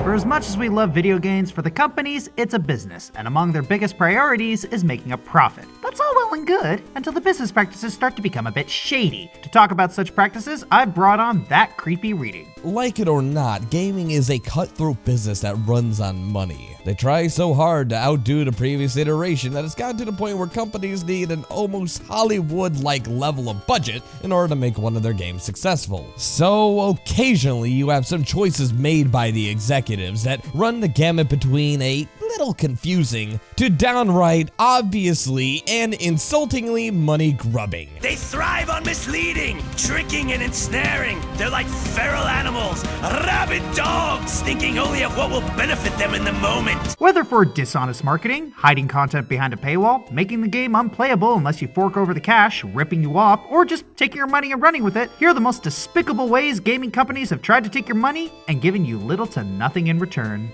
For as much as we love video games, for the companies, it's a business, and among their biggest priorities is making a profit. That's all well and good, until the business practices start to become a bit shady. To talk about such practices, I've brought on ThatCreepyReading. Like it or not, gaming is a cutthroat business that runs on money. They try so hard to outdo the previous iteration that it's gotten to the point where companies need an almost Hollywood-like level of budget in order to make one of their games successful. So occasionally you have some choices made by the executives that run the gamut between a little confusing to downright obviously and insultingly money grubbing. They thrive on misleading, tricking, and ensnaring. They're like feral animals, rabid dogs, thinking only of what will benefit them in the moment. Whether for dishonest marketing, hiding content behind a paywall, making the game unplayable unless you fork over the cash, ripping you off, or just taking your money and running with it, here are the most despicable ways gaming companies have tried to take your money and given you little to nothing in return.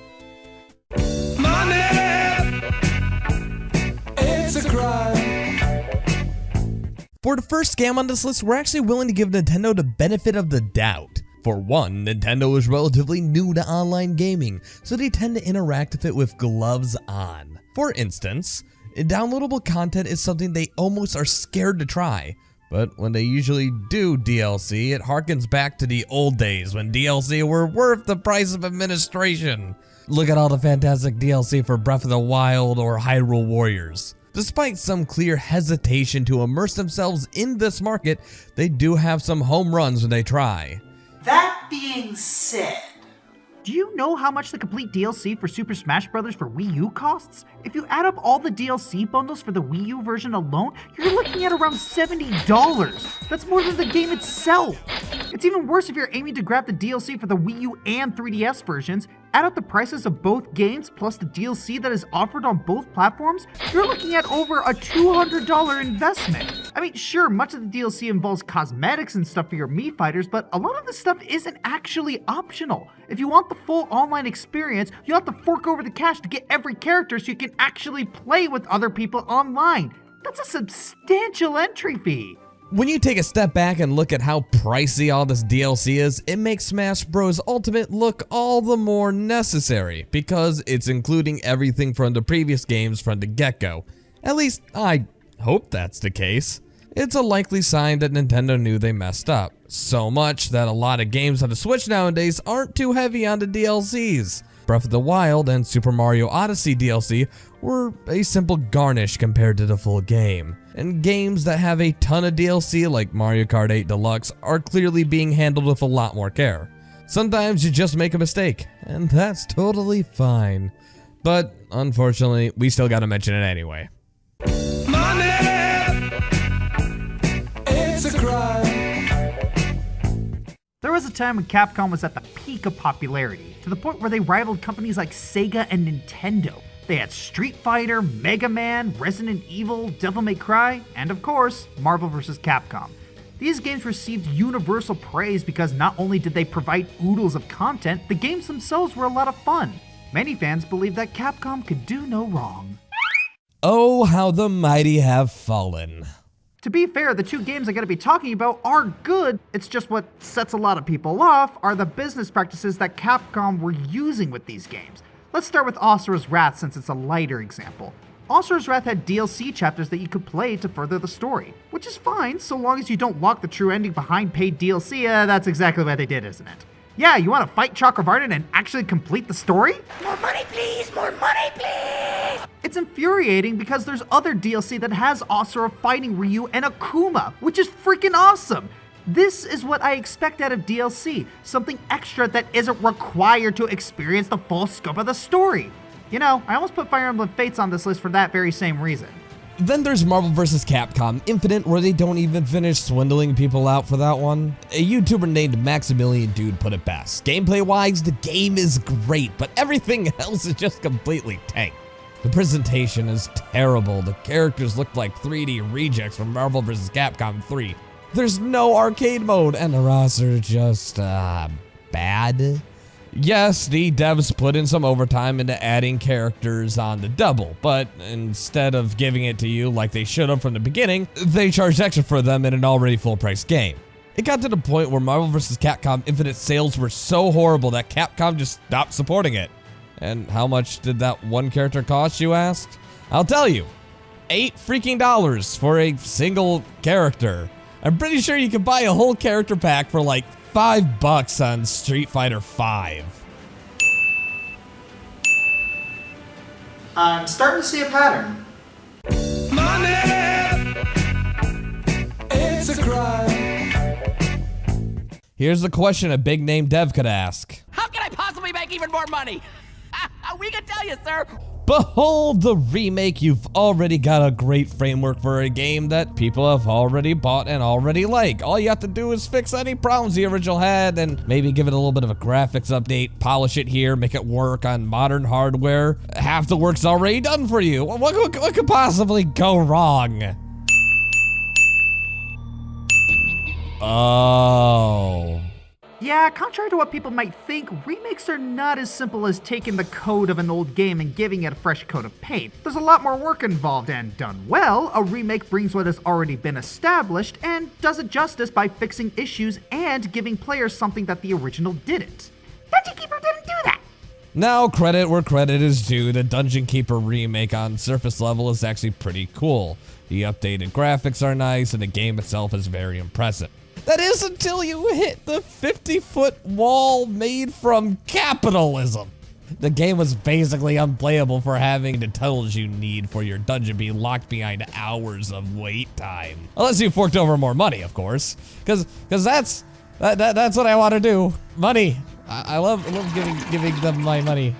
It's a crime. For the first scam on this list, we're actually willing to give Nintendo the benefit of the doubt. For one, Nintendo is relatively new to online gaming, so they tend to interact with it with gloves on. For instance, downloadable content is something they almost are scared to try. But when they usually do DLC, it harkens back to the old days when DLC were worth the price of administration. Look at all the fantastic DLC for Breath of the Wild or Hyrule Warriors. Despite some clear hesitation to immerse themselves in this market, they do have some home runs when they try. That being said, do you know how much the complete DLC for Super Smash Bros. For Wii U costs? If you add up all the DLC bundles for the Wii U version alone, you're looking at around $70. That's more than the game itself. It's even worse if you're aiming to grab the DLC for the Wii U and 3DS versions. Add up the prices of both games plus the DLC that is offered on both platforms, you're looking at over a $200 investment. I mean, sure, much of the DLC involves cosmetics and stuff for your Mii fighters, but a lot of this stuff isn't actually optional. If you want the full online experience, you have to fork over the cash to get every character so you can actually play with other people online. That's a substantial entry fee. When you take a step back and look at how pricey all this DLC is, it makes Smash Bros. Ultimate look all the more necessary, because it's including everything from the previous games from the get-go. At least, I hope that's the case. It's a likely sign that Nintendo knew they messed up, so much that a lot of games on the Switch nowadays aren't too heavy on the DLCs. Breath of the Wild and Super Mario Odyssey DLC were a simple garnish compared to the full game. And games that have a ton of DLC like Mario Kart 8 Deluxe are clearly being handled with a lot more care. Sometimes you just make a mistake, and that's totally fine. But unfortunately, we still gotta mention it anyway. Money! It's a crime. There was a time when Capcom was at the peak of popularity, to the point where they rivaled companies like Sega and Nintendo. They had Street Fighter, Mega Man, Resident Evil, Devil May Cry, and of course, Marvel vs. Capcom. These games received universal praise because not only did they provide oodles of content, the games themselves were a lot of fun. Many fans believed that Capcom could do no wrong. Oh, how the mighty have fallen. To be fair, the two games I'm going to be talking about are good, it's just what sets a lot of people off are the business practices that Capcom were using with these games. Let's start with Asura's Wrath since it's a lighter example. Asura's Wrath had DLC chapters that you could play to further the story, which is fine so long as you don't lock the true ending behind paid DLC. That's exactly what they did, isn't it? Yeah, you want to fight Chakravartin and actually complete the story? More money, please! More money, please! It's infuriating because there's other DLC that has Asura fighting Ryu and Akuma, which is freaking awesome. This is what I expect out of DLC, something extra that isn't required to experience the full scope of the story. You know, I almost put Fire Emblem Fates on this list for that very same reason. Then there's Marvel vs. Capcom Infinite, where they don't even finish swindling people out for that one. A YouTuber named Maximilian Dude put it best. Gameplay-wise, the game is great, but everything else is just completely tanked. The presentation is terrible. The characters look like 3D rejects from Marvel vs. Capcom 3. There's no arcade mode, and the roster just, bad. Yes, the devs put in some overtime into adding characters on the double, but instead of giving it to you like they should have from the beginning, they charged extra for them in an already full-price game. It got to the point where Marvel vs. Capcom Infinite sales were so horrible that Capcom just stopped supporting it. And how much did that one character cost, you asked? I'll tell you. $8 freaking for a single character. I'm pretty sure you can buy a whole character pack for like $5 on Street Fighter V. I'm starting to see a pattern. Money, it's a crime. Here's the question a big name dev could ask. How can I possibly make even more money? We can tell you, sir. Behold the remake. You've already got a great framework for a game that people have already bought and already like. All you have to do is fix any problems the original had and maybe give it a little bit of a graphics update, polish it here, make it work on modern hardware. Half the work's already done for you. What could possibly go wrong? Oh. Yeah, contrary to what people might think, remakes are not as simple as taking the code of an old game and giving it a fresh coat of paint. There's a lot more work involved, and done well, a remake brings what has already been established and does it justice by fixing issues and giving players something that the original didn't. Dungeon Keeper didn't do that! Now, credit where credit is due, the Dungeon Keeper remake on surface level is actually pretty cool. The updated graphics are nice, and the game itself is very impressive. That is until you hit the 50-foot wall made from capitalism. The game was basically unplayable for having the totals you need for your dungeon being locked behind hours of wait time. Unless you forked over more money, of course. Because that's what I want to do. Money. I love giving them my money.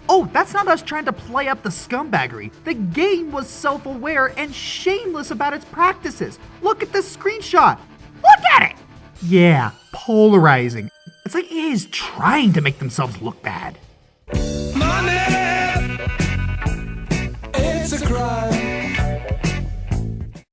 Oh, that's not us trying to play up the scumbaggery. The game was self-aware and shameless about its practices. Look at this screenshot. Look at it! Yeah, polarizing. It's like EA is trying to make themselves look bad. Money, it's a crime.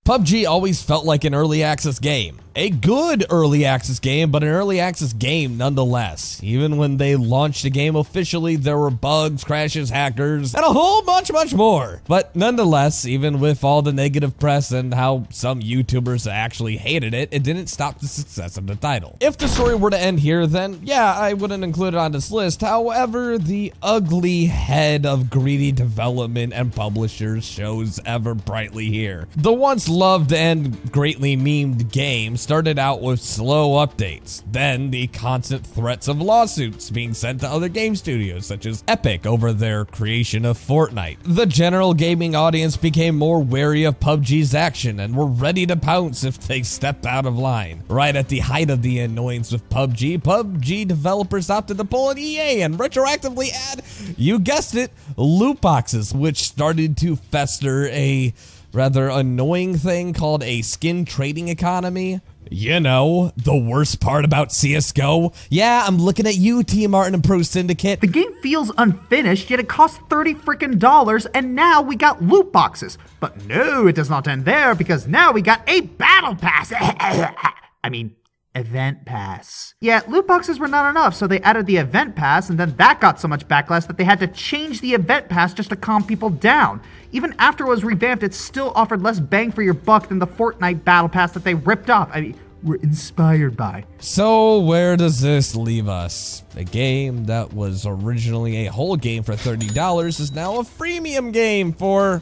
PUBG always felt like an early access game. A good early access game, but an early access game nonetheless. Even when they launched the game officially, there were bugs, crashes, hackers, and a whole bunch more. But nonetheless, even with all the negative press and how some YouTubers actually hated it, it didn't stop the success of the title. If the story were to end here, then yeah, I wouldn't include it on this list. However, the ugly head of greedy development and publishers shows ever brightly here. The once loved and greatly memed game started out with slow updates, then the constant threats of lawsuits being sent to other game studios such as Epic over their creation of Fortnite. The general gaming audience became more wary of PUBG's action and were ready to pounce if they stepped out of line. Right at the height of the annoyance with PUBG developers opted to pull an EA and retroactively add, you guessed it, loot boxes, which started to fester a rather annoying thing called a skin trading economy. You know, the worst part about CSGO? Yeah, I'm looking at you, Team Martin and Pro Syndicate. The game feels unfinished, yet it costs $30 and now we got loot boxes. But no, it does not end there, because now we got a battle pass. I mean, event pass. Yeah, loot boxes were not enough, so they added the event pass, and then that got so much backlash that they had to change the event pass just to calm people down. Even after it was revamped, it still offered less bang for your buck than the Fortnite battle pass that they ripped off. I mean, were inspired by. So where does this leave us? A game that was originally a whole game for $30 is now a freemium game for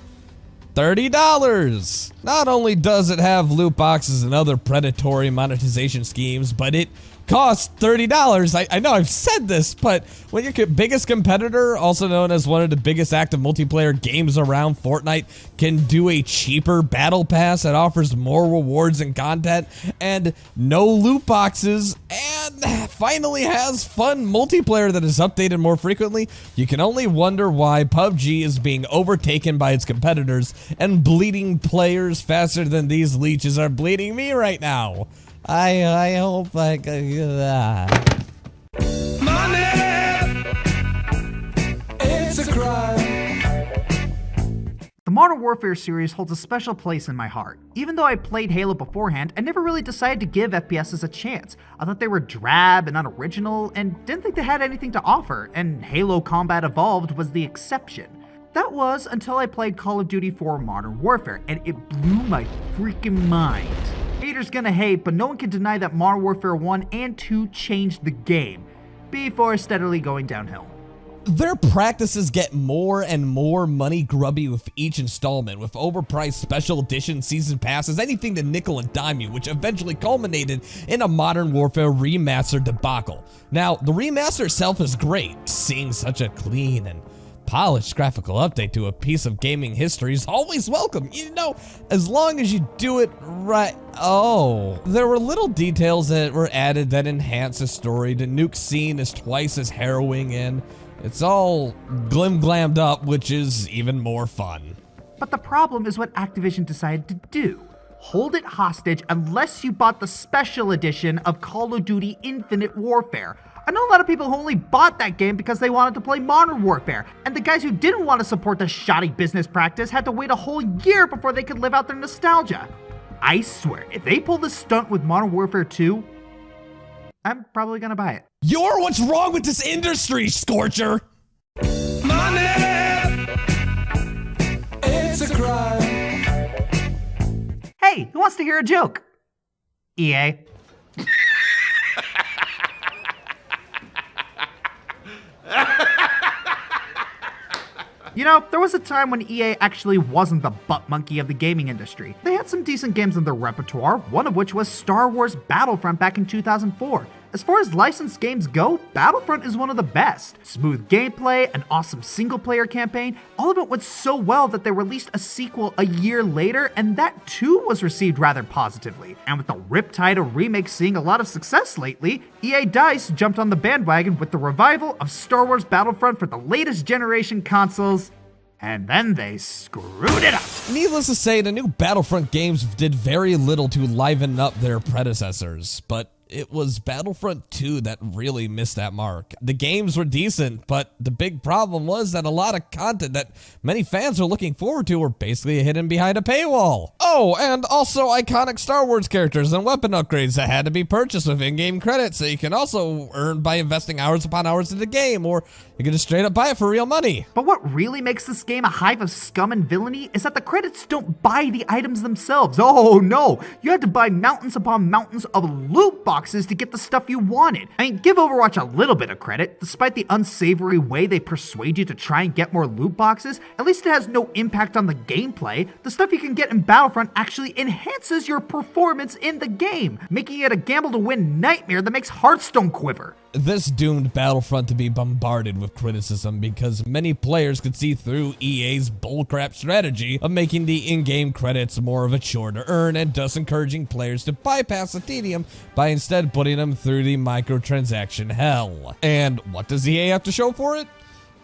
$30. Not only does it have loot boxes and other predatory monetization schemes, but it costs $30. I know I've said this, but when your biggest competitor, also known as one of the biggest active multiplayer games around, Fortnite, can do a cheaper battle pass that offers more rewards and content and no loot boxes and finally has fun multiplayer that is updated more frequently, you can only wonder why PUBG is being overtaken by its competitors and bleeding players faster than these leeches are bleeding me right now. I hope I can get that. Money, it's a crime. The Modern Warfare series holds a special place in my heart. Even though I played Halo beforehand, I never really decided to give FPSs a chance. I thought they were drab and unoriginal, and didn't think they had anything to offer, and Halo Combat Evolved was the exception. That was until I played Call of Duty 4 Modern Warfare, and it blew my freaking mind. haters gonna hate, but no one can deny that Modern Warfare 1 and 2 changed the game, before steadily going downhill. Their practices get more and more money grubby with each installment, with overpriced special edition season passes, anything to nickel and dime you, which eventually culminated in a Modern Warfare remaster debacle. Now, the remaster itself is great. Seeing such a clean and polished graphical update to a piece of gaming history is always welcome, you know, as long as you do it right. Oh, there were little details that were added that enhance the story. The nuke scene is twice as harrowing, and it's all glammed up, which is even more fun. But the problem is what Activision decided to do. Hold it hostage unless you bought the special edition of Call of Duty Infinite Warfare. I know a lot of people who only bought that game because they wanted to play Modern Warfare, and the guys who didn't want to support the shoddy business practice had to wait a whole year before they could live out their nostalgia. I swear, if they pull this stunt with Modern Warfare 2, I'm probably gonna buy it. You're what's wrong with this industry, Scorcher! Money! It's a crime. Hey, who wants to hear a joke? EA. You know, there was a time when EA actually wasn't the butt monkey of the gaming industry. They had some decent games in their repertoire, one of which was Star Wars Battlefront back in 2004. As far as licensed games go, Battlefront is one of the best. Smooth gameplay, an awesome single-player campaign, all of it went so well that they released a sequel a year later, and that too was received rather positively. And with the Riptide of remakes seeing a lot of success lately, EA DICE jumped on the bandwagon with the revival of Star Wars Battlefront for the latest generation consoles, and then they screwed it up. Needless to say, the new Battlefront games did very little to liven up their predecessors, but it was Battlefront 2 that really missed that mark. The games were decent, but the big problem was that a lot of content that many fans were looking forward to were basically hidden behind a paywall. Oh, and also iconic Star Wars characters and weapon upgrades that had to be purchased with in-game credits that you can also earn by investing hours upon hours in the game, or you can just straight up buy it for real money. But what really makes this game a hive of scum and villainy is that the credits don't buy the items themselves. Oh no, you had to buy mountains upon mountains of loot boxes to get the stuff you wanted. I mean, give Overwatch a little bit of credit. Despite the unsavory way they persuade you to try and get more loot boxes, at least it has no impact on the gameplay. The stuff you can get in Battlefront actually enhances your performance in the game, making it a gamble to win nightmare that makes Hearthstone quiver. This doomed Battlefront to be bombarded with criticism because many players could see through EA's bullcrap strategy of making the in-game credits more of a chore to earn, and thus encouraging players to bypass the tedium by instead putting them through the microtransaction hell. And what does EA have to show for it?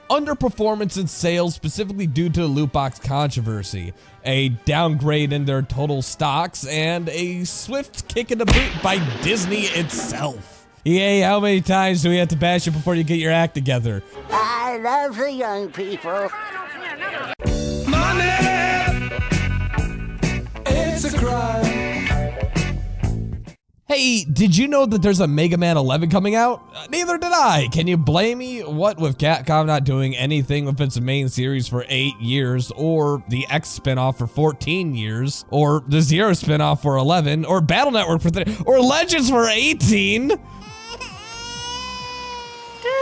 Underperformance in sales, specifically due to the loot box controversy, a downgrade in their total stocks, and a swift kick in the boot by Disney itself. EA, how many times do we have to bash you before you get your act together? I love the young people. Money! It's a crime. Hey, did you know that there's a Mega Man 11 coming out? Neither did I. Can you blame me? What with Capcom not doing anything with its main series for 8 years, or the X spinoff for 14 years, or the Zero spinoff for 11, or Battle Network for 3, or Legends for 18?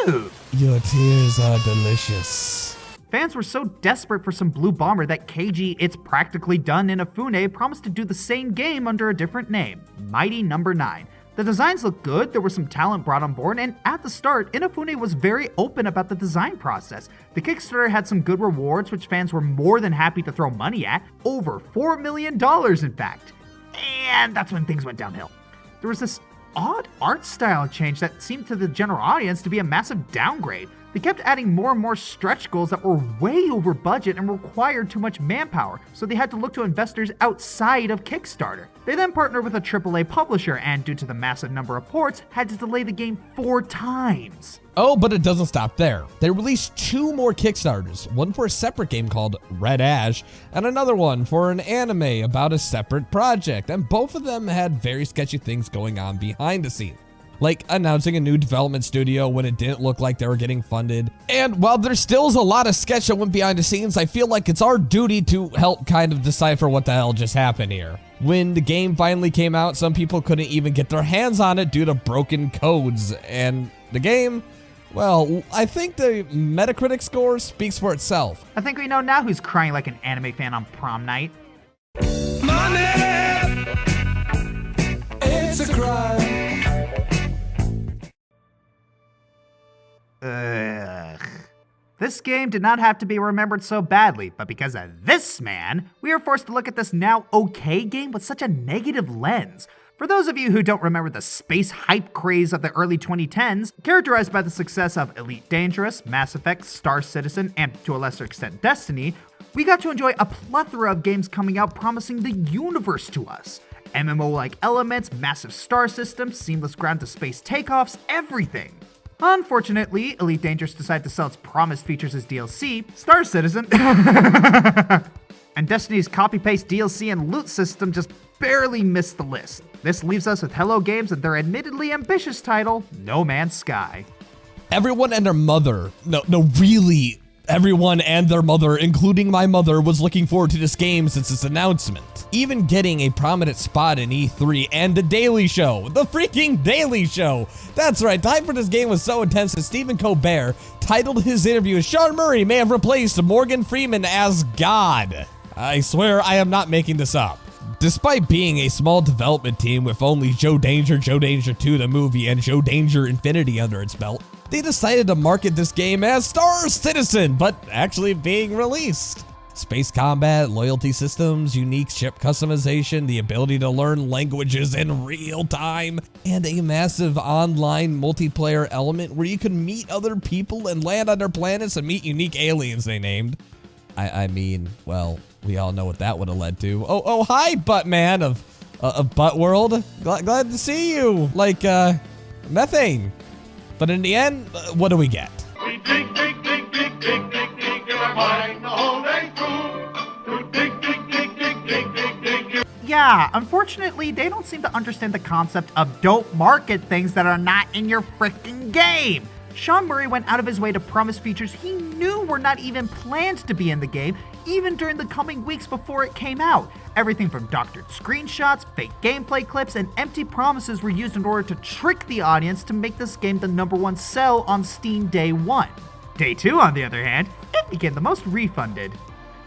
Dude. Your tears are delicious. Fans were so desperate for some Blue Bomber that KG It's Practically Done Inafune promised to do the same game under a different name, Mighty Number 9. The designs looked good, there was some talent brought on board, and at the start, Inafune was very open about the design process. The Kickstarter had some good rewards, which fans were more than happy to throw money at, over $4 million in fact. And that's when things went downhill. There was this odd art style change that seemed to the general audience to be a massive downgrade. They kept adding more and more stretch goals that were way over budget and required too much manpower, so they had to look to investors outside of Kickstarter. They then partnered with a AAA publisher and, due to the massive number of ports, had to delay the game 4 times. Oh, but it doesn't stop there. They released 2 more Kickstarters, one for a separate game called Red Ash, and another one for an anime about a separate project, and both of them had very sketchy things going on behind the scenes. like announcing a new development studio when it didn't look like they were getting funded. And while there still is a lot of sketch that went behind the scenes, I feel like it's our duty to help kind of decipher what the hell just happened here. When the game finally came out, some people couldn't even get their hands on it due to broken codes. And the game, well, I think the Metacritic score speaks for itself. I think we know now who's crying like an anime fan on prom night. It's a crime. This game did not have to be remembered so badly, but because of this man, we are forced to look at this now okay game with such a negative lens. For those of you who don't remember the space hype craze of the early 2010s, characterized by the success of Elite Dangerous, Mass Effect, Star Citizen, and to a lesser extent Destiny, we got to enjoy a plethora of games coming out promising the universe to us. MMO-like elements, massive star systems, seamless ground-to-space takeoffs, everything. Unfortunately, Elite Dangerous decided to sell its promised features as DLC, Star Citizen, and Destiny's copy-paste DLC and loot system just barely missed the list. This leaves us with Hello Games and their admittedly ambitious title, No Man's Sky. Everyone and their mother, really, everyone and their mother, including my mother, was looking forward to this game since its announcement. Even getting a prominent spot in E3 and The Daily Show. The freaking Daily Show! That's right, the hype for this game was so intense that Stephen Colbert titled his interview as Sean Murray may have replaced Morgan Freeman as God. I swear I am not making this up. Despite being a small development team with only Joe Danger 2 the movie, and Joe Danger Infinity under its belt, they decided to market this game as Star Citizen, but actually being released. Space combat, loyalty systems, unique ship customization, the ability to learn languages in real time, and a massive online multiplayer element where you can meet other people and land on their planets and meet unique aliens they named. I mean, well, we all know what that would have led to. Oh, hi, Buttman of Butt World. Glad to see you. Like, methane. But in the end, what do we get? We dig, in our mind the whole day through. To dig. Yeah, unfortunately, they don't seem to understand the concept of don't market things that are not in your frickin' game. Sean Murray went out of his way to promise features he knew were not even planned to be in the game, even during the coming weeks before it came out. Everything from doctored screenshots, fake gameplay clips, and empty promises were used in order to trick the audience to make this game the #1 sell on Steam day 1. Day 2, on the other hand, it became the most refunded.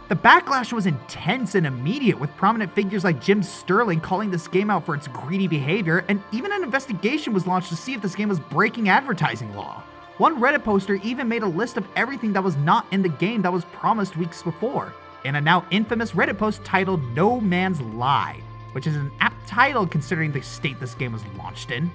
The backlash was intense and immediate, with prominent figures like Jim Sterling calling this game out for its greedy behavior, and even an investigation was launched to see if this game was breaking advertising law. One Reddit poster even made a list of everything that was not in the game that was promised weeks before, in a now infamous Reddit post titled No Man's Lie, which is an apt title considering the state this game was launched in.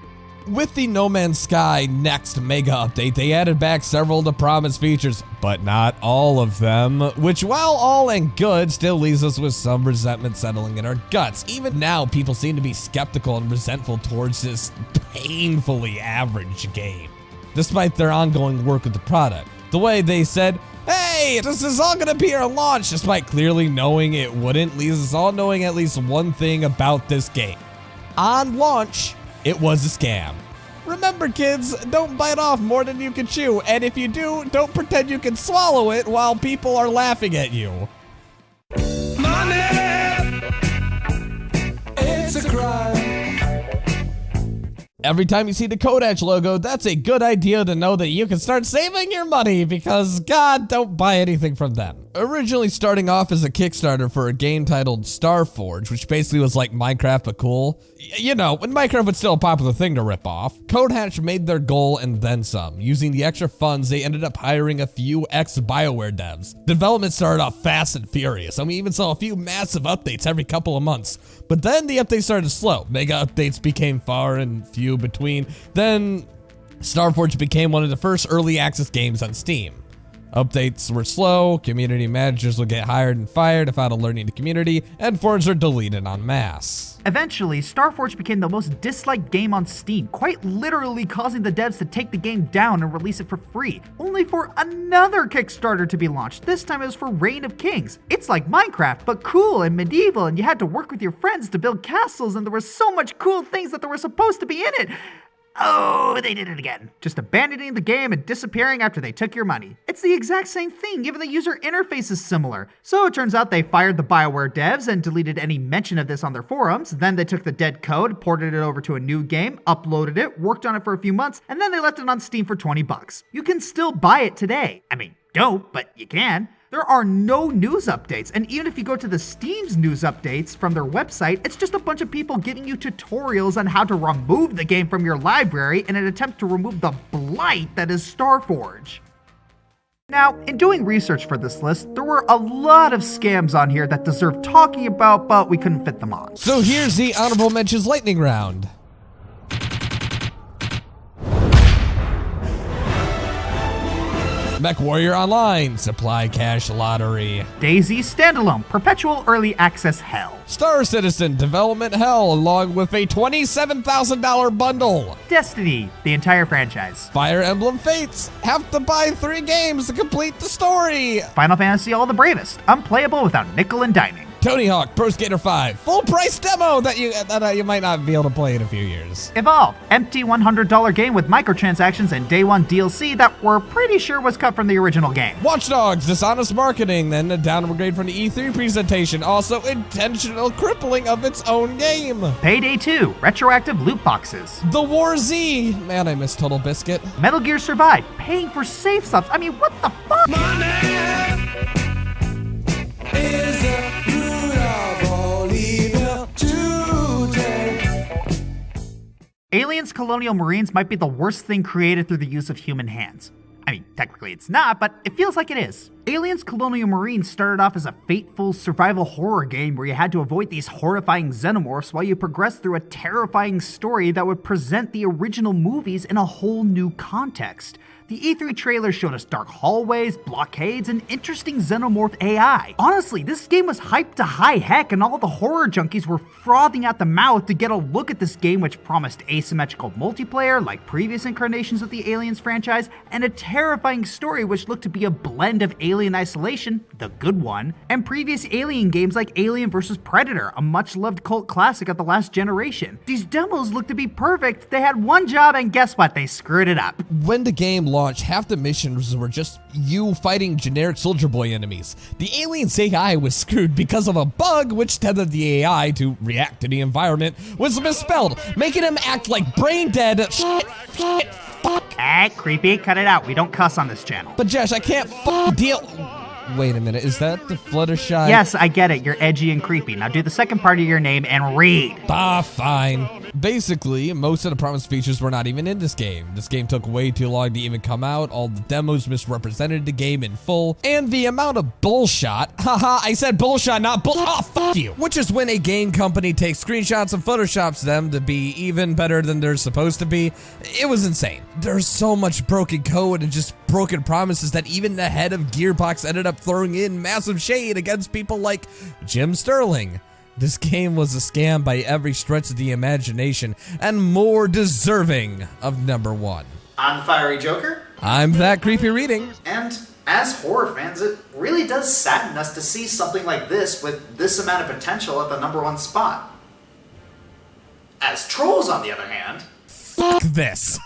With the No Man's Sky Next Mega Update, they added back several of the promised features, but not all of them, which, while all and good, still leaves us with some resentment settling in our guts. Even now, people seem to be skeptical and resentful towards this painfully average game, despite their ongoing work with the product. The way they said, hey, this is all gonna be our launch, despite clearly knowing it wouldn't, leaves us all knowing at least one thing about this game. On launch, it was a scam. Remember, kids, don't bite off more than you can chew, and if you do, don't pretend you can swallow it while people are laughing at you. Money! It's a crime. Every time you see the Kodash logo, that's a good idea to know that you can start saving your money because, God, don't buy anything from them. Originally starting off as a Kickstarter for a game titled Starforge, which basically was like Minecraft but cool. You know, when Minecraft was still a popular thing to rip off, Kodash made their goal and then some. Using the extra funds, they ended up hiring a few ex-BioWare devs. Development started off fast and furious, and we even saw a few massive updates every couple of months. But then the updates started slow. Mega updates became far and few between. Then Starforge became one of the first early access games on Steam. Updates were slow, community managers would get hired and fired without alerting the community, and forums were deleted en masse. Eventually, Starforge became the most disliked game on Steam, quite literally causing the devs to take the game down and release it for free, only for another Kickstarter to be launched. This time it was for Reign of Kings. It's like Minecraft, but cool and medieval, and you had to work with your friends to build castles, and there were so much cool things that there were supposed to be in it. oh, they did it again. Just abandoning the game and disappearing after they took your money. It's the exact same thing, even the user interface is similar. So it turns out they fired the BioWare devs and deleted any mention of this on their forums. Then they took the dead code, ported it over to a new game, uploaded it, worked on it for a few months, and then they left it on Steam for $20. You can still buy it today. I mean, don't, but you can. There are no news updates, and even if you go to the Steam's news updates from their website, it's just a bunch of people giving you tutorials on how to remove the game from your library in an attempt to remove the blight that is Starforge. Now, in doing research for this list, there were a lot of scams on here that deserve talking about, but we couldn't fit them on. So here's the honorable mentions lightning round. MechWarrior Online, Supply Cash Lottery. DayZ Standalone, Perpetual Early Access Hell. Star Citizen, Development Hell, along with a $27,000 bundle. Destiny, the entire franchise. Fire Emblem Fates, have to buy 3 games to complete the story. Final Fantasy All the Bravest, unplayable without nickel and diming. Tony Hawk Pro Skater 5, full price demo that you might not be able to play in a few years. Evolve, empty $100 game with microtransactions and day one DLC that we're pretty sure was cut from the original game. Watch Dogs, Dishonest Marketing, then a downgrade from the E3 presentation, also intentional crippling of its own game. Payday 2, retroactive loot boxes. The War Z, man I miss Total Biscuit. Metal Gear Survive, paying for save subs. I mean, what the fuck? Is the root of all evil today. Aliens Colonial Marines might be the worst thing created through the use of human hands. I mean, technically it's not, but it feels like it is. Aliens Colonial Marines started off as a fateful survival horror game where you had to avoid these horrifying xenomorphs while you progressed through a terrifying story that would present the original movies in a whole new context. The E3 trailer showed us dark hallways, blockades, and interesting xenomorph AI. Honestly, this game was hyped to high heck, and all the horror junkies were frothing at the mouth to get a look at this game, which promised asymmetrical multiplayer like previous incarnations of the Aliens franchise, and a terrifying story which looked to be a blend of Alien Isolation, the good one, and previous Alien games like Alien vs. Predator, a much-loved cult classic of the last generation. These demos looked to be perfect. They had one job, and guess what? They screwed it up. When the game launched, half the missions were just you fighting generic Soldier Boy enemies. The Aliens AI was screwed because of a bug which tethered the AI to react to the environment was misspelled, making him act like brain dead. Creepy, cut it out. We don't cuss on this channel. But Josh, I can't deal. Wait a minute, is that the Fluttershy? Yes, I get it. You're edgy and creepy. Now do the second part of your name and read. Fine. Basically, most of the promised features were not even in this game. This game took way too long to even come out, all the demos misrepresented the game in full, and the amount of bullshot, haha, I said bullshot, not oh, fuck you, which is when a game company takes screenshots and photoshops them to be even better than they're supposed to be. It was insane. There's so much broken code and just broken promises that even the head of Gearbox ended up throwing in massive shade against people like Jim Sterling. This game was a scam by every stretch of the imagination, and more deserving of #1. I'm Fiery Joker. I'm ThatCreepyReading. And as horror fans, it really does sadden us to see something like this with this amount of potential at the #1 spot. As trolls, on the other hand, Fuck this.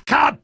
Cut!